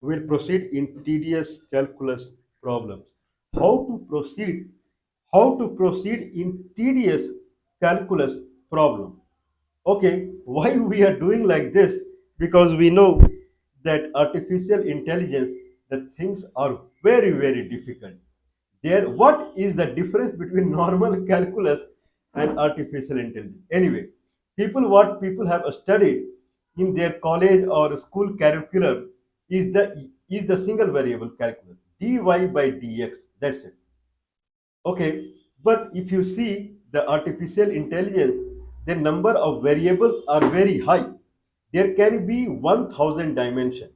We'll proceed in tedious calculus problems. How to proceed? How to proceed in tedious calculus problem? Okay, why we are doing like this? Because we know that artificial intelligence, the things are very, very difficult. There, what is the difference between normal calculus and artificial intelligence? Anyway, what people have studied in their college or school curriculum is the single variable calculus, dy by dx. That's it. Okay, but if you see the artificial intelligence, the number of variables are very high. There can be 1000 dimension.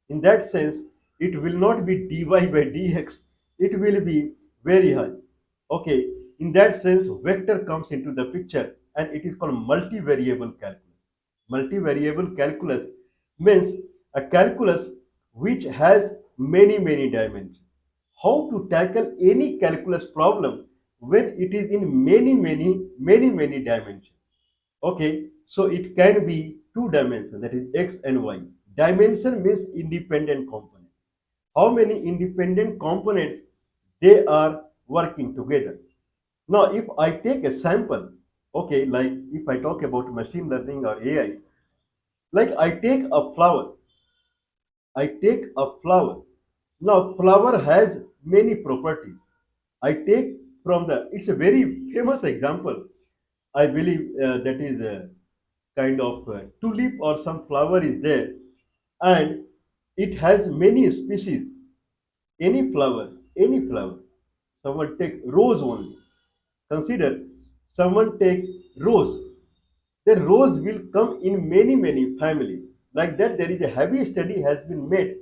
In that sense, it will not be dy by dx, it will be very high. Okay, in that sense, vector comes into the picture and it is called multivariable calculus. Multivariable calculus means a calculus which has many, many dimensions. How to tackle any calculus problem when it is in many, many, many, many dimensions? Okay, so it can be two dimensions, that is x and y. Dimension means independent component. How many independent components they are working together? Now, if I take a sample, okay, like if I talk about machine learning or AI, like I take a flower, I take a flower. Now, flower has many properties. I take from it's a very famous example. I believe that is a kind of tulip or some flower is there, and it has many species. Any flower. Someone take rose only. Consider someone take rose. The rose will come in many, many families. Like that, there is a heavy study has been made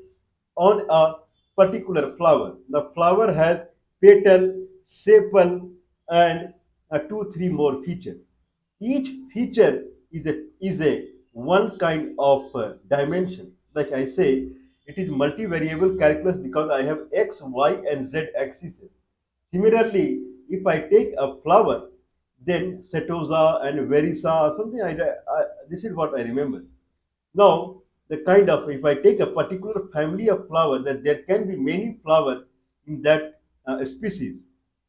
on a particular flower. The flower has petal, sepal, and two, three more features. Each feature is a one kind of dimension. Like I say, it is multivariable calculus because I have x, y, and z axes. Similarly, if I take a flower, then setosa and verisa or something, this is what I remember. Now, the kind of, if I take a particular family of flower, that there can be many flowers in that species,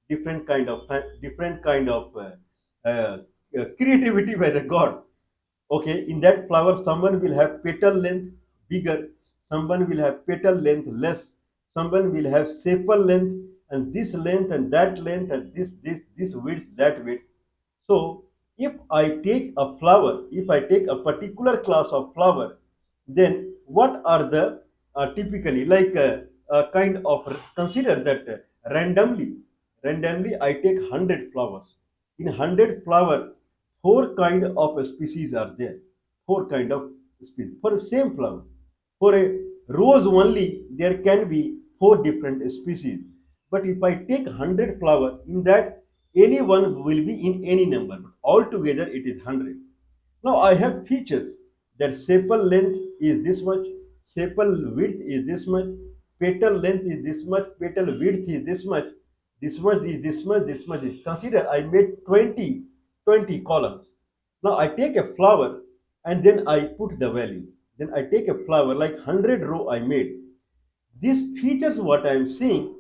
different kind of creativity by the God. Okay, in that flower, someone will have petal length bigger, someone will have petal length less, someone will have sepal length and that length and this width, that width. So if I take a flower, if I take a particular class of flower, then what are the typically like kind of consider that randomly I take 100 flowers. In 100 flower, four kind of species are there. Four kind of species for the same flower. For a rose only, there can be four different species. But if I take 100 flower, in that any one will be in any number, but altogether it is 100. Now I have features that sepal length is this much, sepal width is this much, petal length is this much, petal width is this much is this much, this much is. Consider I made 20 columns. Now I take a flower and then I put the value. Then I take a flower like 100 row I made. These features what I am seeing,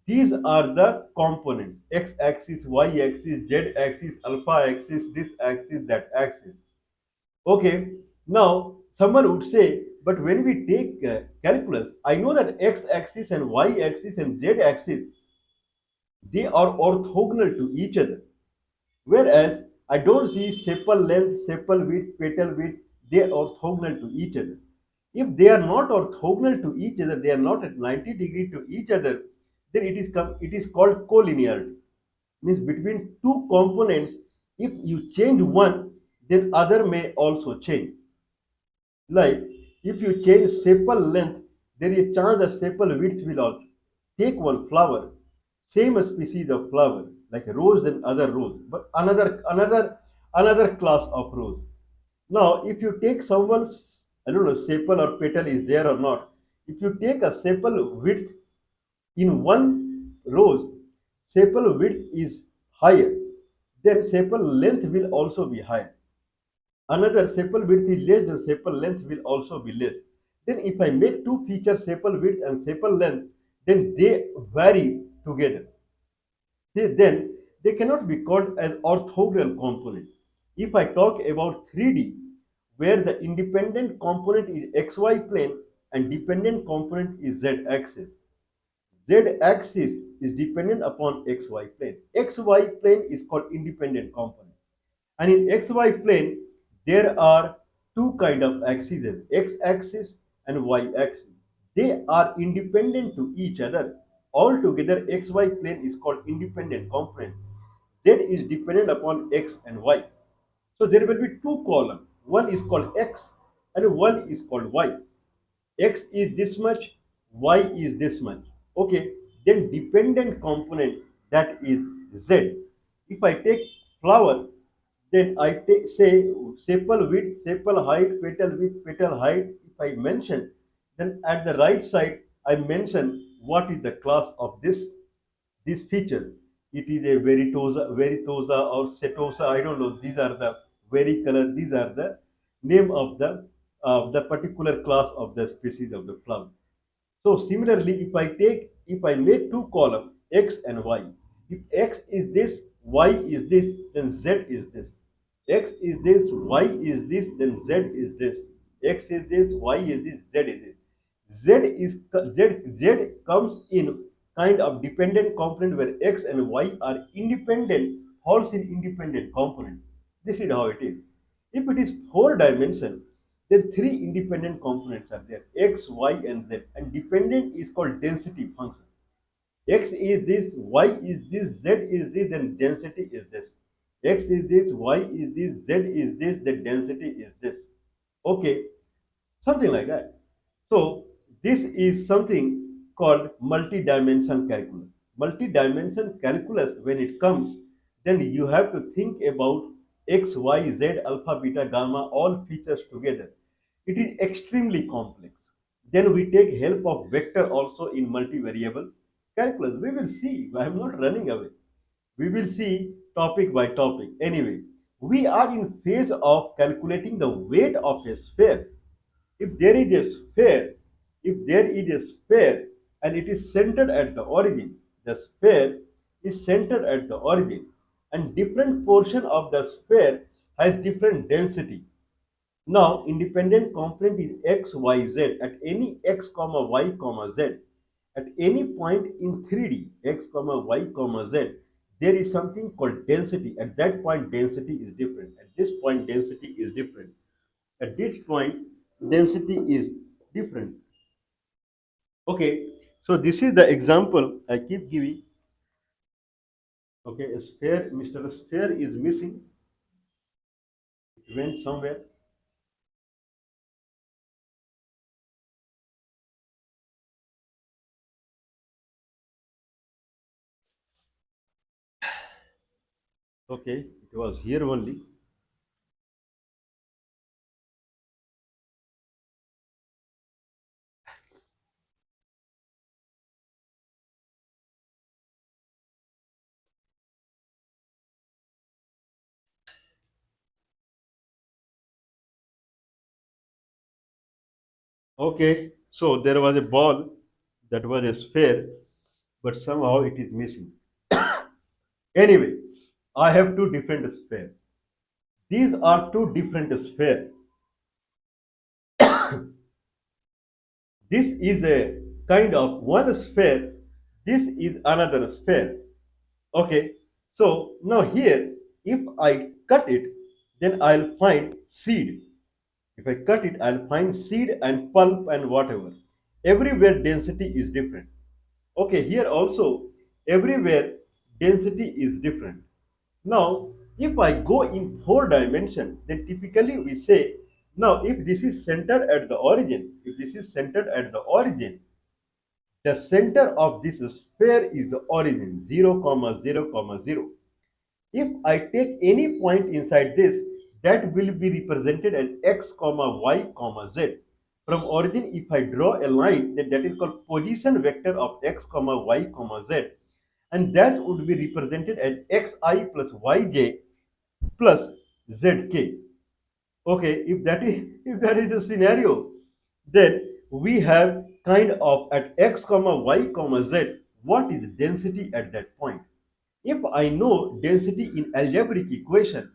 these are the components, x-axis, y-axis, z-axis, alpha axis, this axis, that axis. Okay, now someone would say, but when we take calculus, I know that x-axis and y-axis and z-axis, they are orthogonal to each other. Whereas I don't see sepal length, sepal width, petal width, they are orthogonal to each other. If they are not orthogonal to each other, they are not at 90 degree to each other, then it is called collinearity. Means between two components, if you change one, then other may also change. Like if you change sepal length, there is a chance that sepal width will also. Take one flower, same species of flower, like a rose and other rose, but another class of rose. Now, if you take someone's, I don't know, sepal or petal is there or not. If you take a sepal width in one rose, sepal width is higher, then sepal length will also be higher. Another sepal width is less, then sepal length will also be less. Then if I make two features sepal width and sepal length, then they vary together. Then they cannot be called as orthogonal component. If I talk about 3D, where the independent component is xy plane and dependent component is z axis. Z axis is dependent upon xy plane. Xy plane is called independent component. And in xy plane, there are two kind of axes, x axis and y axis. They are independent to each other. Altogether, xy plane is called independent component. Z is dependent upon x and y. So there will be two columns. One is called x and one is called y. X is this much, y is this much. Okay, then dependent component, that is z. If I take flower, then I take, say, sepal width, sepal height, petal width, petal height. If I mention, then at the right side I mention what is the class of this feature. It is a veritosa or setosa. I don't know. These are the varicolor. These are the name of the particular class of the species of the flower. So similarly, if I make two columns x and y, if x is this, y is this, then z is this. X is this, y is this, then z is this. X is this, y is this, z is this. Z comes in kind of dependent component where x and y are independent, falls in independent component. This is how it is. If it is four dimension, then three independent components are there, x, y, and z. And dependent is called density function. X is this, y is this, z is this, then density is this. X is this, y is this, z is this, then density is this. Okay, something like that. So this is something called multi-dimensional calculus. Multi-dimensional calculus, when it comes, then you have to think about x, y, z, alpha, beta, gamma, all features together. It is extremely complex. Then we take help of vector also in multivariable calculus. We will see. I am not running away. We will see topic by topic. Anyway, we are in phase of calculating the weight of a sphere. If there is a sphere, if there is a sphere and it is centered at the origin, the sphere is centered at the origin, and different portion of the sphere has different density. Now, independent component is x, y, z at any x, comma y, comma z. At any point in 3D, x, comma y, comma z, there is something called density. At that point, density is different. At this point, density is different. At this point, density is different. Okay, so this is the example I keep giving. Okay, a sphere, Mr. Sphere is missing. It went somewhere. Okay, it was here only. Okay, so there was a ball that was a sphere, but somehow it is missing. Anyway, I have two different spheres. These are two different spheres. This is a kind of one sphere. This is another sphere. Okay, so now here, if I cut it, then I'll find seed. If I cut it, I'll find seed and pulp and whatever. Everywhere density is different. Okay, here also, everywhere density is different. Now, if I go in four dimension, then typically we say, now if this is centered at the origin, if this is centered at the origin, the center of this sphere is the origin, 0, comma 0, comma 0. If I take any point inside this, that will be represented as x, comma y, comma z. From origin, if I draw a line, then that is called position vector of x, comma y, comma z. And that would be represented as xi plus yj plus zk. Okay, if that is the scenario, then we have kind of at x comma y comma z, what is density at that point. If I know density in algebraic equation,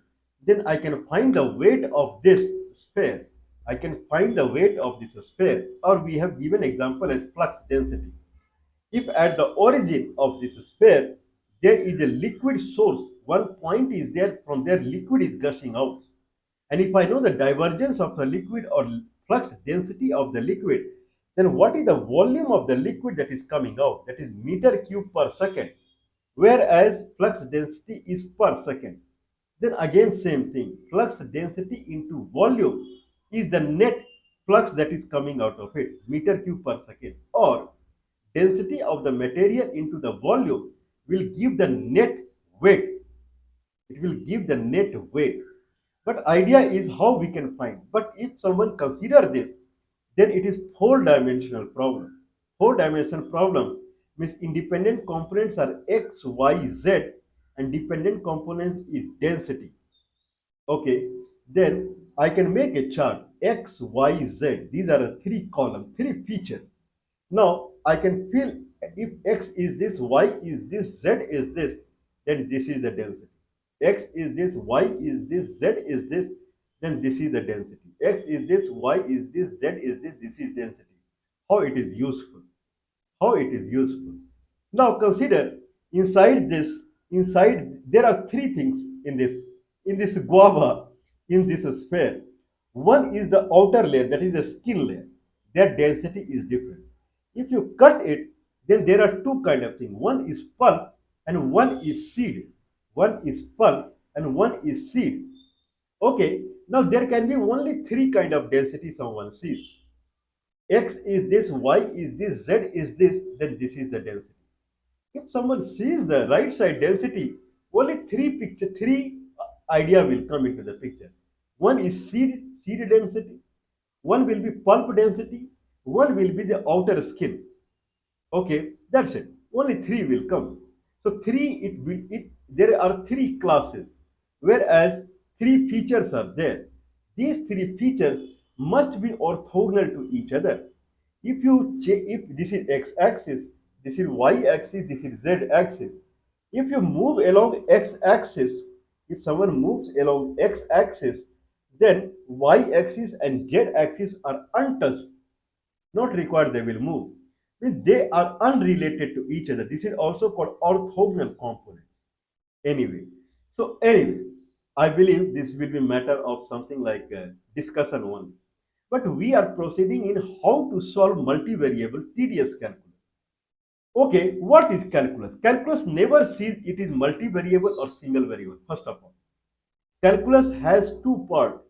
then I can find the weight of this sphere. I can find the weight of this sphere, or we have given example as flux density. If at the origin of this sphere there is a liquid source, one point is there, from there liquid is gushing out. And if I know the divergence of the liquid or flux density of the liquid, then what is the volume of the liquid that is coming out? That is meter cube per second, whereas flux density is per second. Then again same thing, flux density into volume is the net flux that is coming out of it, meter cube per second, or density of the material into the volume will give the net weight. It will give the net weight. But idea is how we can find. But if someone consider this, then it is four-dimensional problem. Four-dimensional problem means independent components are x, y, z, and dependent components is density. Okay, then I can make a chart x, y, z. These are the three columns, three features. Now I can feel if x is this, y is this, z is this, then this is the density. X is this, y is this, z is this, then this is the density. X is this, y is this, z is this is density. How it is useful. How it is useful. Now consider inside this, inside there are three things in this guava, in this sphere. One is the outer layer, that is the skin layer. Their density is different. If you cut it, then there are two kind of things. One is pulp and one is seed. One is pulp and one is seed. Okay, now there can be only three kind of density someone sees. X is this, Y is this, Z is this, then this is the density. If someone sees the right side density, only three idea will come into the picture. One is seed density, one will be pulp density, one will be the outer skin. Okay, that's it. Only three will come. So there are three classes, whereas three features are there. These three features must be orthogonal to each other. If this is x-axis, this is y-axis, this is z-axis. If you move along x-axis, if someone moves along x-axis, then y-axis and z-axis are untouched, not required they will move. Means they are unrelated to each other. This is also called orthogonal components. Anyway, I believe this will be matter of something like discussion only. But we are proceeding in how to solve multivariable tedious calculus. Okay, what is calculus? Calculus never sees it is multivariable or single variable. First of all, calculus has two parts.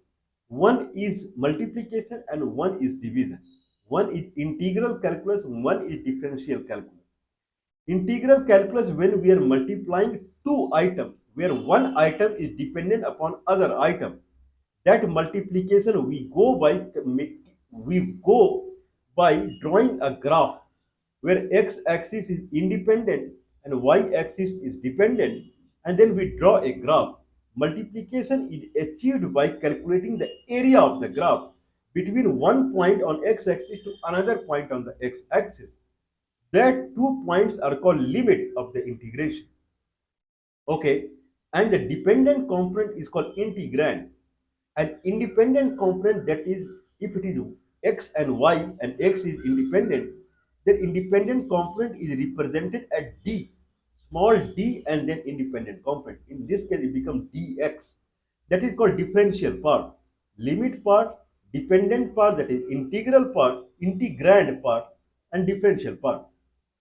One is multiplication and one is division. One is integral calculus, one is differential calculus. Integral calculus, when we are multiplying two items, where one item is dependent upon other item, that multiplication we go by drawing a graph where x-axis is independent and y-axis is dependent, and then we draw a graph. Multiplication is achieved by calculating the area of the graph between one point on x-axis to another point on the x-axis. That two points are called limit of the integration. Okay, and the dependent component is called integrand. An independent component, that is, if it is x and y and x is independent, then independent component is represented at d, small d, and then independent component. In this case, it becomes dx. That is called differential part. Limit part, dependent part, that is integral part, integrand part, and differential part.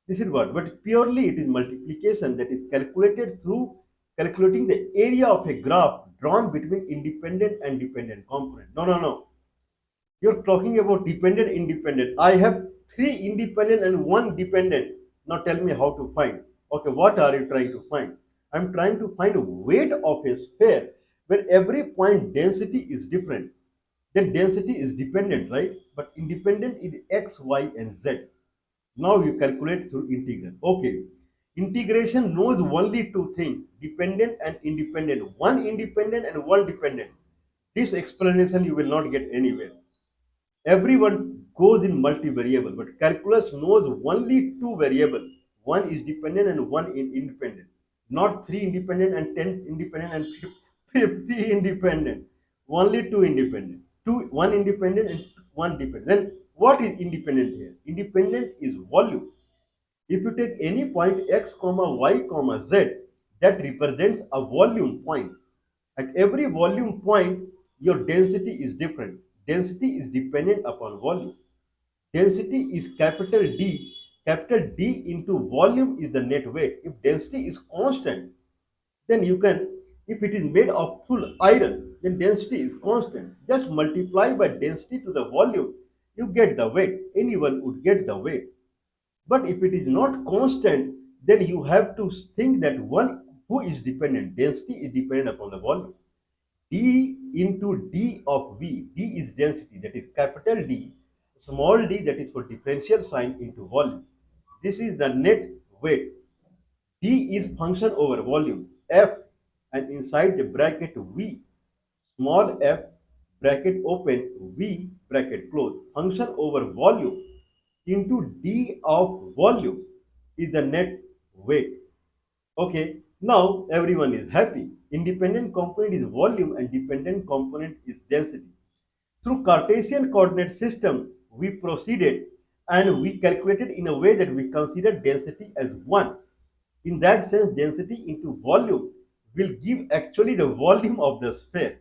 This is what, but purely it is multiplication, that is calculated through calculating the area of a graph drawn between independent and dependent component. No, no, no. You're talking about dependent, independent. I have three independent and one dependent. Now tell me how to find. Okay, what are you trying to find? I'm trying to find weight of a sphere where every point density is different. Then density is dependent, right? But independent is x, y, and z. Now you calculate through integral. Okay. Integration knows only two things, dependent and independent. One independent and one dependent. This explanation you will not get anywhere. Everyone goes in multivariable, but calculus knows only two variables. One is dependent and one is independent. Not three independent and 10 independent and 50 independent. Only two independent. One independent and one dependent. Then what is independent here? Independent is volume. If you take any point x comma y comma z, that represents a volume point. At every volume point, your density is different. Density is dependent upon volume. Density is capital D. Capital D into volume is the net weight. If density is constant, then you can, if it is made of full iron, then density is constant. Just multiply by density to the volume, you get the weight. Anyone would get the weight. But if it is not constant, then you have to think that one who is dependent. Density is dependent upon the volume. D into D of V. D is density, that is capital D, small d, that is for differential sign, into volume. This is the net weight. D is function over volume, F, and inside the bracket V, small f, bracket open, V, bracket close, function over volume into D of volume is the net weight. Okay, now everyone is happy. Independent component is volume and dependent component is density. Through Cartesian coordinate system, we proceeded and we calculated in a way that we consider density as 1. In that sense, density into volume will give actually the volume of the sphere.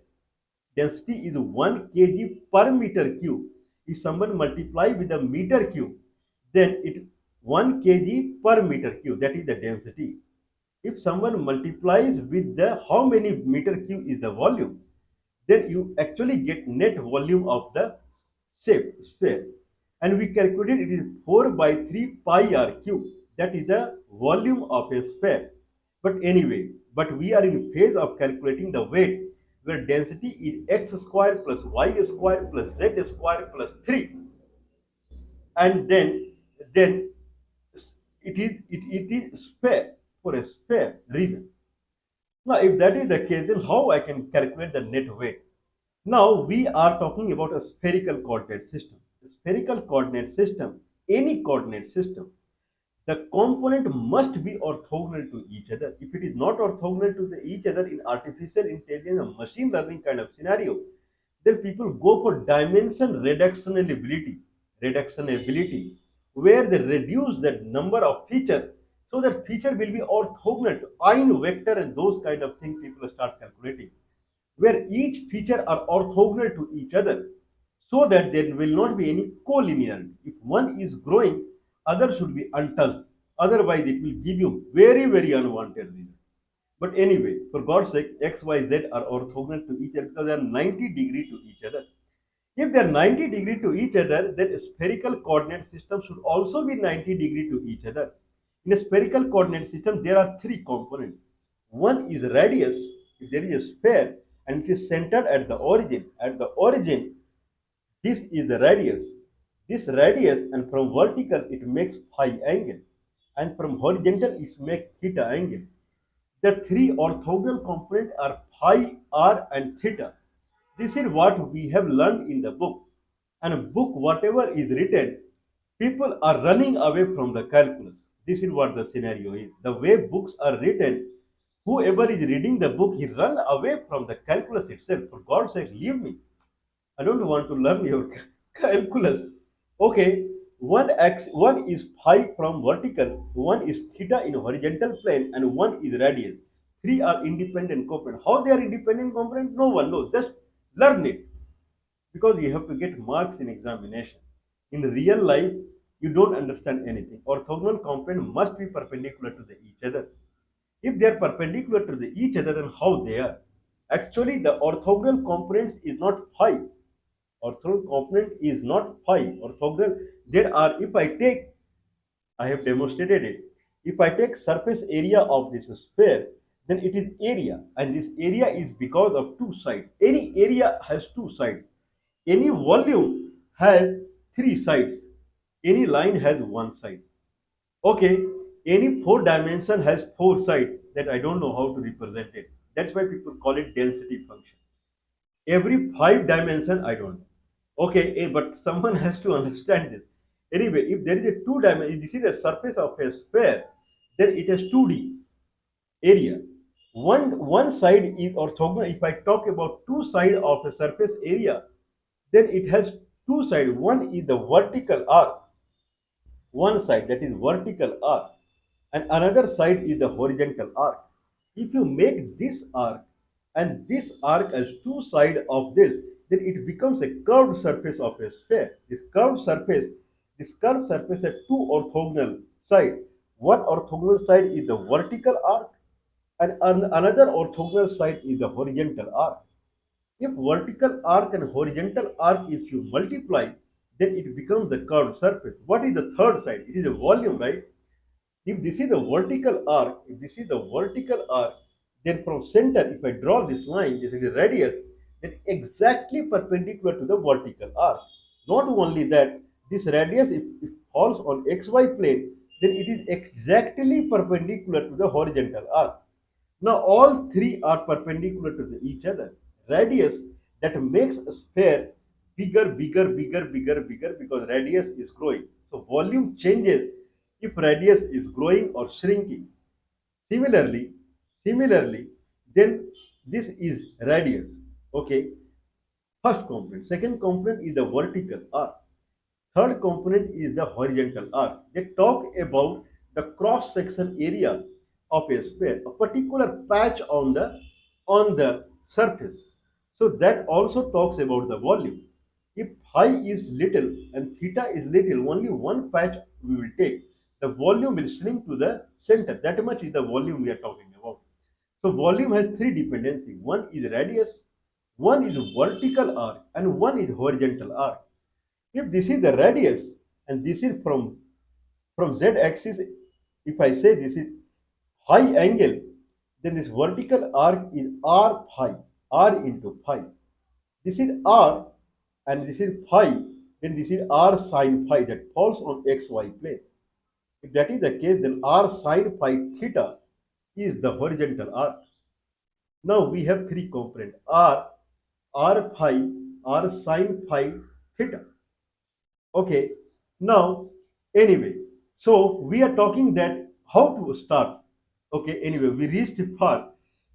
Density is 1 kg per meter cube. If someone multiply with the meter cube, then it 1 kg per meter cube, that is the density. If someone multiplies with the how many meter cube is the volume, then you actually get net volume of the shape sphere. And we calculated it is 4 by 3 pi r cube. That is the volume of a sphere. But anyway, but we are in phase of calculating the weight, where density is x square plus y square plus z square plus 3. And then it is sphere, for a sphere reason. Now, if that is the case, then how I can calculate the net weight? Now, we are talking about a spherical coordinate system. A spherical coordinate system, any coordinate system, the component must be orthogonal to each other. If it is not orthogonal to each other in artificial intelligence or machine learning kind of scenario, then people go for dimension reductionability, where they reduce the number of features so that feature will be orthogonal to ein vector, and those kind of things people start calculating, where each feature are orthogonal to each other, so that there will not be any collinearity. If one is growing, other should be untouched. Otherwise, it will give you very, very unwanted result. But anyway, for God's sake, x, y, z are orthogonal to each other because they are 90 degree to each other. If they are 90 degree to each other, then a spherical coordinate system should also be 90 degree to each other. In a spherical coordinate system, there are three components. One is radius. If there is a sphere and it is centered at the origin, this is the radius. This radius, and from vertical it makes phi angle, and from horizontal it makes theta angle. The three orthogonal components are phi, r, and theta. This is what we have learned in the book. And a book, whatever is written, people are running away from the calculus. This is what the scenario is. The way books are written, whoever is reading the book, he run away from the calculus itself. For God's sake, leave me. I don't want to learn your calculus. Okay, one is phi from vertical, one is theta in horizontal plane, and one is radius. Three are independent components. How they are independent components? No one knows. Just learn it, because you have to get marks in examination. In real life, you don't understand anything. Orthogonal components must be perpendicular to each other. If they are perpendicular to each other, then how they are? Actually, the orthogonal components is not phi. Orthogonal component is not phi. Orthogonal, there are, if I take, I have demonstrated it. If I take surface area of this sphere, then it is area, and this area is because of two sides. Any area has two sides. Any volume has three sides. Any line has one side. Okay, any four dimension has four sides, that I don't know how to represent it. That's why people call it density function. Every five dimension, I don't know. Okay, but someone has to understand this. Anyway, if there is a two dimension, this is the surface of a sphere, then it has 2D area. One side is orthogonal. If I talk about two sides of a surface area, then it has two sides. One is the vertical arc, one side that is vertical arc, and another side is the horizontal arc. If you make this arc and this arc as two sides of this, then it becomes a curved surface of a sphere. This curved surface has two orthogonal sides. One orthogonal side is the vertical arc, and another orthogonal side is the horizontal arc. If vertical arc and horizontal arc, if you multiply, then it becomes the curved surface. What is the third side? It is a volume, right? If this is the vertical arc, then from center, if I draw this line, this is the radius, then exactly perpendicular to the vertical arc. Not only that, this radius, if it falls on xy plane, then it is exactly perpendicular to the horizontal arc. Now all three are perpendicular to each other. Radius that makes a sphere bigger because radius is growing. So volume changes if radius is growing or shrinking. Similarly, similarly, then this is radius. Okay, first component. Second component is the vertical arc. Third component is the horizontal arc. They talk about the cross section area of a sphere, a particular patch on the surface. So that also talks about the volume. If phi is little and theta is little, only one patch we will take. The volume will shrink to the center. That much is the volume we are talking about. So volume has three dependencies. One is radius, one is vertical arc, and one is horizontal arc. If this is the radius and this is from z axis, if I say this is phi angle, then this vertical arc is r phi, r into phi. This is r and this is phi, then this is r sine phi that falls on xy plane. If that is the case, then r sine phi theta is the horizontal arc. Now we have three components r phi, r sine phi theta. Okay, now anyway, so we are talking that how to start. Okay, anyway, we reached far.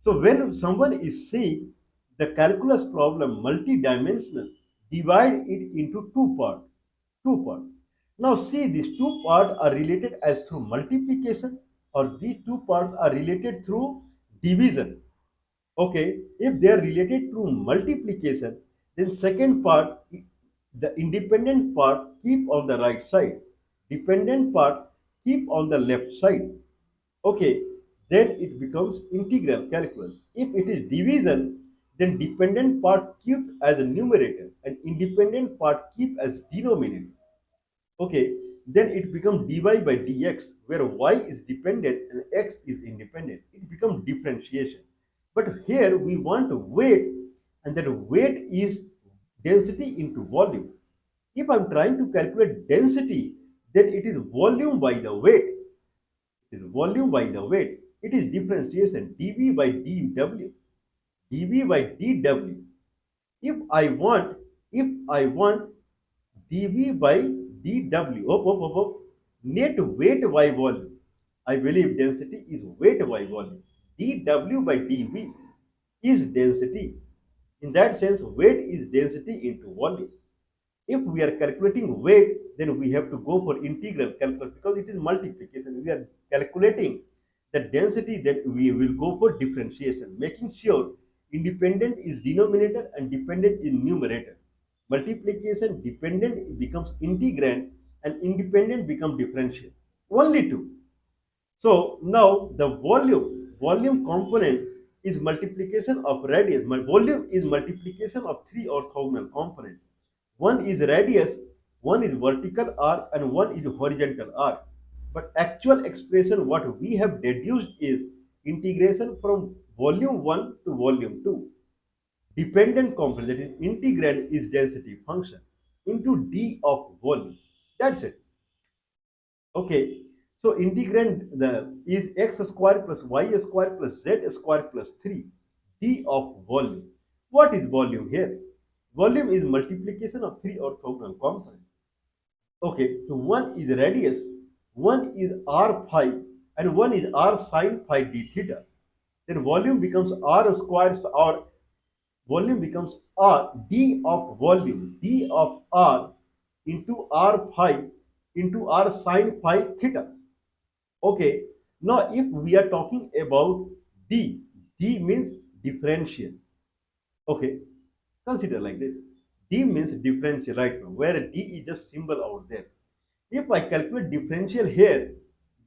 So when someone is saying the calculus problem multi-dimensional, divide it into two parts. Two parts. Now see, these two parts are related as through multiplication, or these two parts are related through division. Okay, if they are related to multiplication, then second part, the independent part keep on the right side, dependent part keep on the left side. Okay, then it becomes integral calculus. If it is division, then dependent part keep as a numerator and independent part keep as denominator. Okay, then it becomes dy by dx, where y is dependent and x is independent. It becomes differentiation. But here we want weight, and that weight is density into volume. If I'm trying to calculate density, then it is volume by the weight. It is volume by the weight. It is differentiation dv by dw, dv by dw. If I want, if I want dv by dw, net weight by volume. I believe density is weight by volume. dw by dv is density. In that sense, weight is density into volume. If we are calculating weight, then we have to go for integral calculus because it is multiplication. We are calculating the density, then we will go for differentiation, making sure independent is denominator and dependent is numerator. Multiplication, dependent becomes integrand and independent becomes differential. Only two. So now the volume component is multiplication of radius. My volume is multiplication of three orthogonal components. One is radius, one is vertical arc, and one is horizontal arc. But actual expression what we have deduced is integration from volume 1 to volume 2. Dependent component, that is integrand, is density function into d of volume. That's it. Okay, so integrand the is x square plus y square plus z square plus 3 d of volume. What is volume here? Volume is multiplication of three orthogonal components. Okay, so one is radius, one is r phi, and one is r sine phi d theta. Then volume becomes r d of r into r phi into r sine phi theta. Okay, now if we are talking about d, d means differential. Okay, consider like this. D means differential right now, where D is just symbol out there. If I calculate differential here,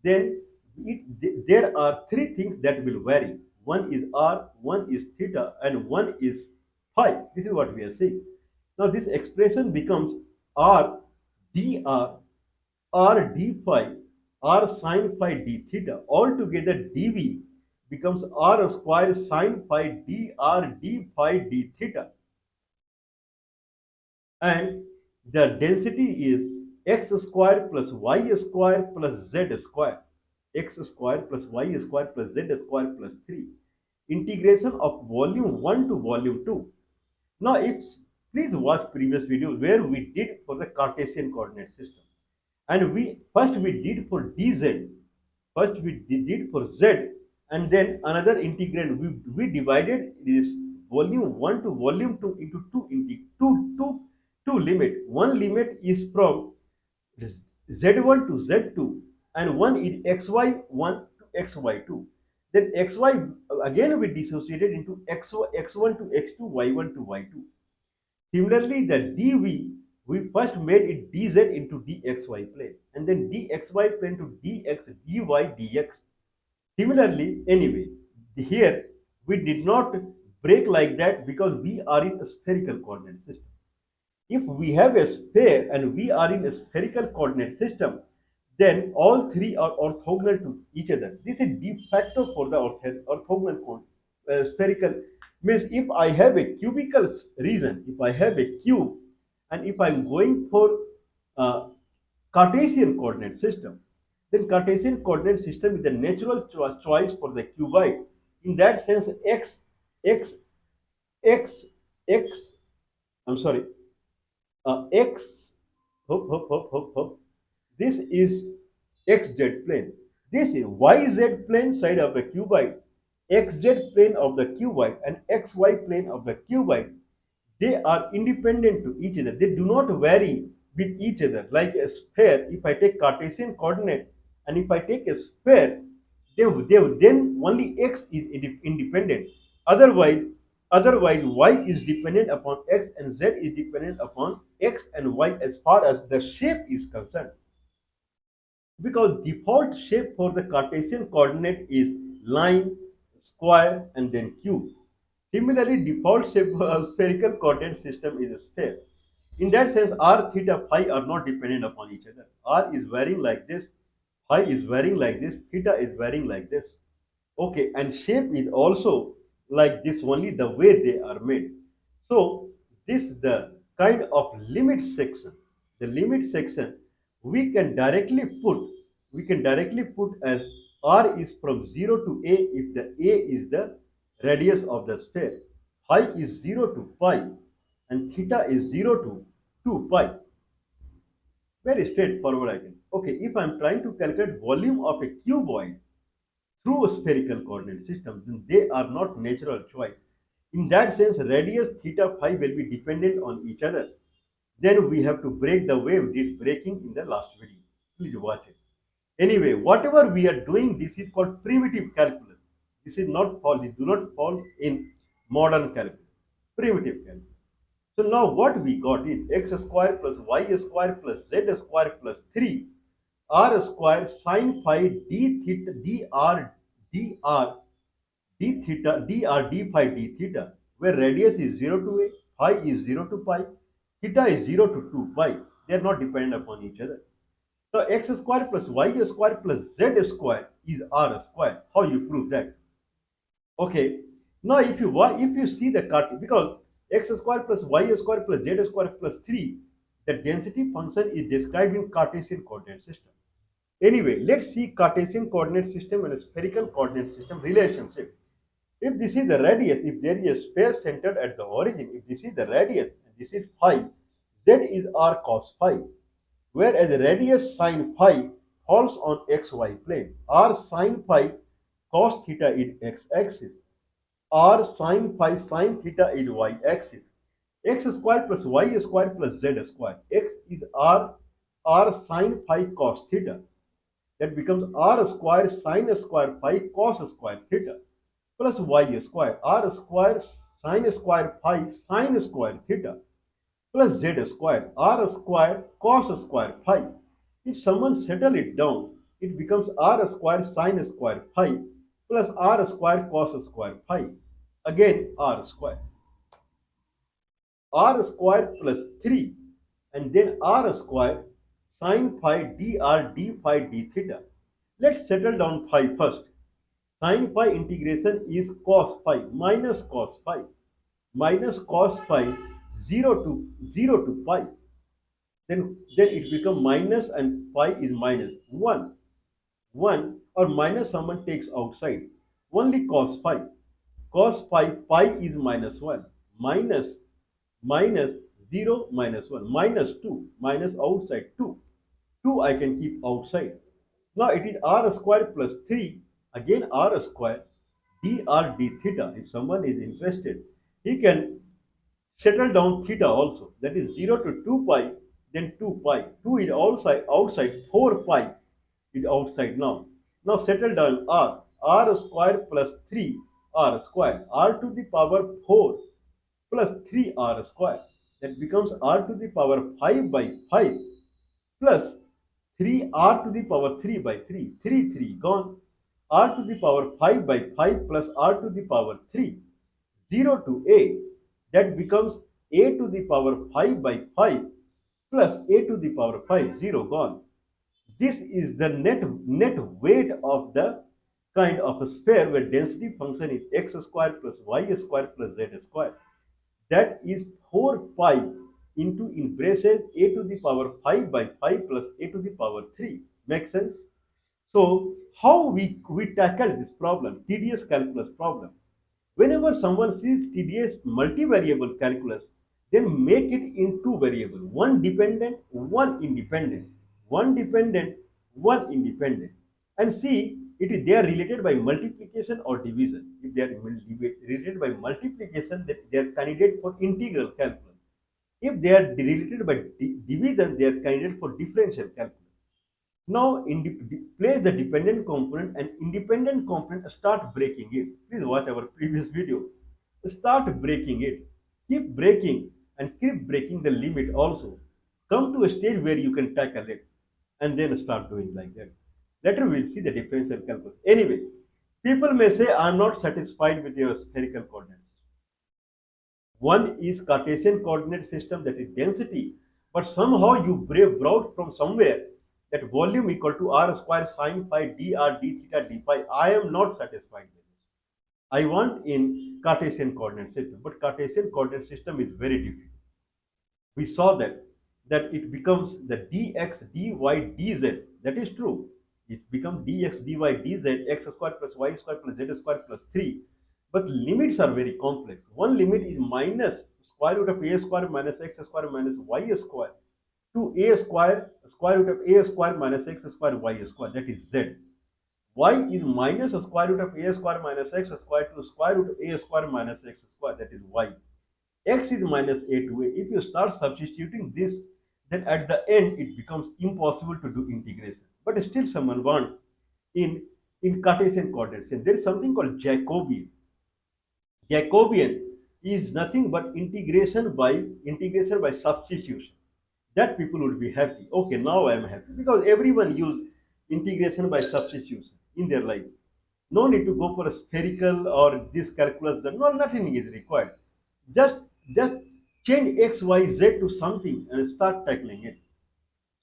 then there are three things that will vary. One is R, one is theta, and one is phi. This is what we are saying. Now this expression becomes R dr, R d phi, R sine phi d theta. Altogether dV becomes R square sine phi dr d phi d theta. And the density is x square plus y square plus z square, x square plus y square plus z square plus 3, integration of volume 1 to volume 2. Now if please watch previous video where we did for the Cartesian coordinate system, and we did for dz, first we did for z, and then another integrand we divided this volume 1 to volume 2 into two limit. One limit is from z1 to z2, and one is xy1 to xy2. Then xy again we dissociated into x1 to x2, y1 to y2. Similarly, the dv, we first made it dz into dxy plane, and then dxy plane to dx, dy, dx. Similarly, anyway, here we did not break like that because we are in a spherical coordinate system. If we have a sphere and we are in a spherical coordinate system, then all three are orthogonal to each other. This is de facto for the orthogonal spherical. Means if I have a cubical region, if I have a cube, and if I'm going for uh, Cartesian coordinate system, then Cartesian coordinate system is the natural choice for the cuboid. In that sense, x, x, x, I'm sorry, x, hop. This is xz plane. This is yz plane side of the cuboid, xz plane of the cuboid, and xy plane of the cuboid. They are independent to each other. They do not vary with each other. Like a sphere, if I take Cartesian coordinate and if I take a sphere, then only x is independent. Otherwise, y is dependent upon x and z is dependent upon x and y as far as the shape is concerned. Because default shape for the Cartesian coordinate is line, square, and then cube. Similarly, default shape for a spherical coordinate system is a sphere. In that sense, r, theta, phi are not dependent upon each other. R is varying like this, phi is varying like this, theta is varying like this. Okay, and shape is also like this, only the way they are made. So this the kind of limit section. The limit section we can directly put as r is from 0 to a if the a is the radius of the sphere, phi is 0 to pi, and theta is 0 to 2 pi. Very straightforward I think. Okay, if I am trying to calculate volume of a cuboid through a spherical coordinate system, then they are not natural choice. In that sense, radius, theta, phi will be dependent on each other. Then we have to break the way we did breaking in the last video. Please watch it. Anyway, whatever we are doing, this is called primitive calculus. This is not fall. This do not fall in modern calculus. Primitive calculus. So now what we got is x square plus y square plus z square plus 3 r square sine phi d theta dr d theta dr d phi d theta, where radius is 0 to a, phi is 0 to pi, theta is 0 to 2 pi. They are not dependent upon each other. So x square plus y square plus z square is r square. How you prove that? Okay. Now if you see the cut, because x square plus y square plus z square plus 3, the density function is described in Cartesian coordinate system. Anyway, let's see Cartesian coordinate system and spherical coordinate system relationship. If this is the radius, if there is a sphere centered at the origin, if this is the radius, this is phi. Z is r cos phi, whereas radius sine phi falls on xy plane. R sine phi cos theta is x-axis. R sine phi sine theta is y-axis. X square plus y square plus z square. X is r sine phi cos theta. That becomes r square sine square phi cos square theta plus y square, r square sine square phi sine square theta plus z square, r square cos square phi. If someone settle it down, it becomes r square sine square phi plus r square cos square phi. Again r square. R square plus 3 and then r square sine phi dr d phi d theta. Let's settle down phi first. Sine phi integration is cos phi minus cos phi 0 to pi. Then it becomes minus and pi is minus 1. 1 or minus someone takes outside. Only cos phi. Cos phi pi is minus 1. Minus 0 minus 1 minus 2 minus outside 2. 2 I can keep outside. Now it is r square plus 3 again r square dr d theta. If someone is interested, he can settle down theta also. That is 0 to 2 pi, then 2 pi. 2 is outside 4 pi is outside now. Now settle down r square plus 3 r square, r to the power 4 plus 3r square. That becomes r to the power 5 by 5 plus 3r to the power 3 by 3. 3 gone. R to the power 5 by 5 plus r to the power 3. 0 to a. That becomes a to the power 5 by 5 plus a to the power 5. 0 gone. This is the net weight of the kind of a sphere where density function is x square plus y square plus z square. That is 4 pi into in braces a to the power 5 by 5 plus a to the power 3. Makes sense? So how we tackle this problem, tedious calculus problem? Whenever someone sees tedious multivariable calculus, then make it in two variables, one dependent, one independent, one dependent, one independent, and see it is they are related by multiplication or division. If they are related by multiplication, then they are candidate for integral calculus. If they are related by division, they are candidate for differential calculus. Now place the dependent component and independent component, start breaking it. Please watch our previous video. Start breaking it. Keep breaking and keep breaking the limit also. Come to a stage where you can tackle it and then start doing like that. Later we'll see the differential calculus. Anyway, people may say I'm not satisfied with your spherical coordinates. One is Cartesian coordinate system, that is density, but somehow you brought from somewhere that volume equal to r square sine phi dr d theta d phi. I am not satisfied with this. I want in Cartesian coordinate system, but Cartesian coordinate system is very difficult. We saw that it becomes the dx dy dz. That is true. It becomes dx dy dz x square plus y square plus z square plus 3. But limits are very complex. One limit is minus square root of a square minus x square minus y square to a square root of a square minus x square y square. That is z. Y is minus square root of a square minus x square to square root of a square minus x square. That is y. X is minus a to a. If you start substituting this, then at the end it becomes impossible to do integration. But still someone wants in Cartesian coordinates. And there is something called Jacobian. Jacobian is nothing but integration by substitution. That people would be happy. Okay, now I am happy because everyone use integration by substitution in their life. No need to go for a spherical or this calculus. No, nothing is required. Just just change x, y, z to something and start tackling it.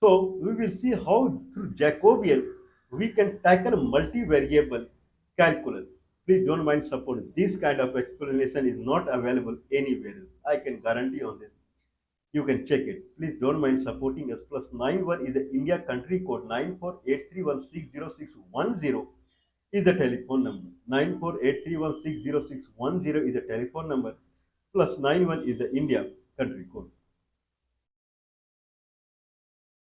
So we will see how through Jacobian we can tackle multivariable calculus. Please don't mind support. This kind of explanation is not available anywhere else. I can guarantee on this. You can check it. Please don't mind supporting us. Plus 91 is the India country code. 9483160610 is the telephone number. 9483160610 is the telephone number. Plus 91 is the India country code.